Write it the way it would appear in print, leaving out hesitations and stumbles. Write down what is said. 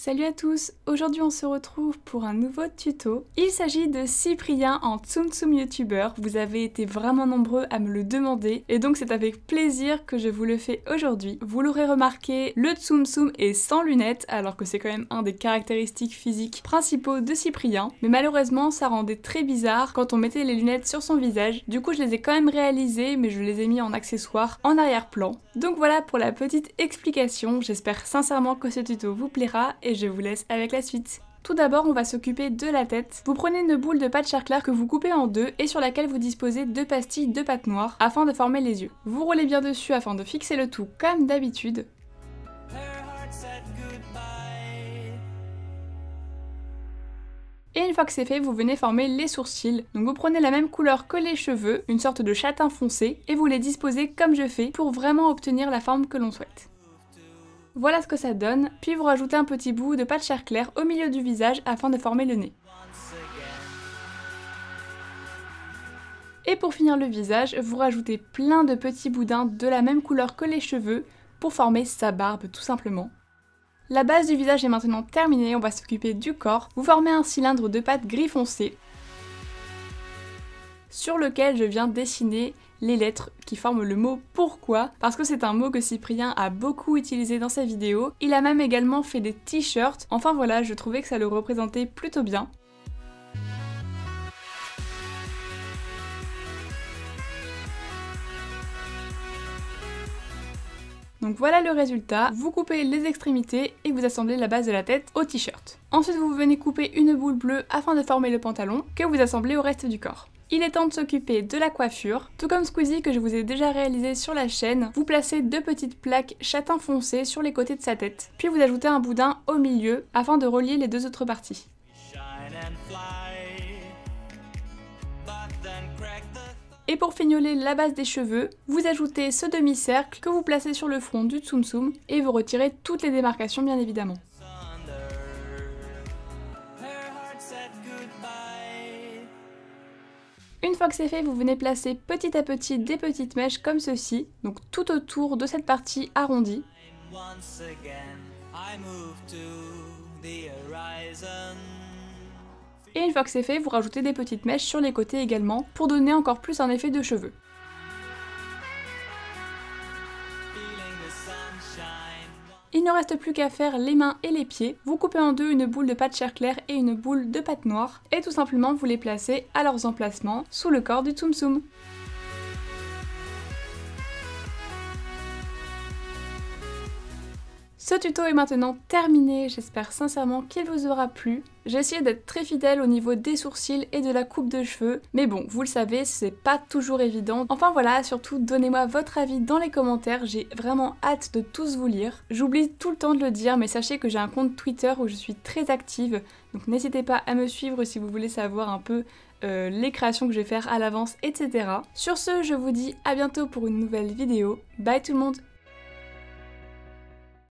Salut à tous, aujourd'hui on se retrouve pour un nouveau tuto. Il s'agit de Cyprien en Tsum Tsum YouTuber. Vous avez été vraiment nombreux à me le demander et donc c'est avec plaisir que je vous le fais aujourd'hui. Vous l'aurez remarqué, le Tsum Tsum est sans lunettes alors que c'est quand même un des caractéristiques physiques principaux de Cyprien. Mais malheureusement ça rendait très bizarre quand on mettait les lunettes sur son visage. Du coup je les ai quand même réalisées mais je les ai mis en accessoire en arrière-plan. Donc voilà pour la petite explication, j'espère sincèrement que ce tuto vous plaira et je vous laisse avec la suite. Tout d'abord, on va s'occuper de la tête. Vous prenez une boule de pâte charclair que vous coupez en deux et sur laquelle vous disposez 2 pastilles de pâte noire afin de former les yeux. Vous roulez bien dessus afin de fixer le tout comme d'habitude. Et une fois que c'est fait, vous venez former les sourcils. Donc vous prenez la même couleur que les cheveux, une sorte de châtain foncé, et vous les disposez comme je fais pour vraiment obtenir la forme que l'on souhaite. Voilà ce que ça donne, puis vous rajoutez un petit bout de pâte charclair au milieu du visage afin de former le nez. Et pour finir le visage, vous rajoutez plein de petits boudins de la même couleur que les cheveux pour former sa barbe tout simplement. La base du visage est maintenant terminée, on va s'occuper du corps. Vous formez un cylindre de pâte gris foncé sur lequel je viens dessiner les lettres qui forment le mot pourquoi, parce que c'est un mot que Cyprien a beaucoup utilisé dans ses vidéos. Il a même également fait des t-shirts, enfin voilà, je trouvais que ça le représentait plutôt bien. Donc voilà le résultat, vous coupez les extrémités et vous assemblez la base de la tête au t-shirt. Ensuite vous venez couper une boule bleue afin de former le pantalon que vous assemblez au reste du corps. Il est temps de s'occuper de la coiffure. Tout comme Squeezie que je vous ai déjà réalisé sur la chaîne, vous placez 2 petites plaques châtain foncé sur les côtés de sa tête, puis vous ajoutez un boudin au milieu afin de relier les 2 autres parties. Et pour fignoler la base des cheveux, vous ajoutez ce demi-cercle que vous placez sur le front du Tsum Tsum et vous retirez toutes les démarcations bien évidemment. Une fois que c'est fait, vous venez placer petit à petit des petites mèches comme ceci, donc tout autour de cette partie arrondie. Et une fois que c'est fait, vous rajoutez des petites mèches sur les côtés également pour donner encore plus un effet de cheveux. Il ne reste plus qu'à faire les mains et les pieds. Vous coupez en deux une boule de pâte charclair et une boule de pâte noire et tout simplement vous les placez à leurs emplacements sous le corps du Tsum Tsum. Ce tuto est maintenant terminé, j'espère sincèrement qu'il vous aura plu. J'ai essayé d'être très fidèle au niveau des sourcils et de la coupe de cheveux, mais bon, vous le savez, c'est pas toujours évident. Enfin voilà, surtout donnez-moi votre avis dans les commentaires, j'ai vraiment hâte de tous vous lire. J'oublie tout le temps de le dire, mais sachez que j'ai un compte Twitter où je suis très active, donc n'hésitez pas à me suivre si vous voulez savoir un peu les créations que je vais faire à l'avance, etc. Sur ce, je vous dis à bientôt pour une nouvelle vidéo. Bye tout le monde!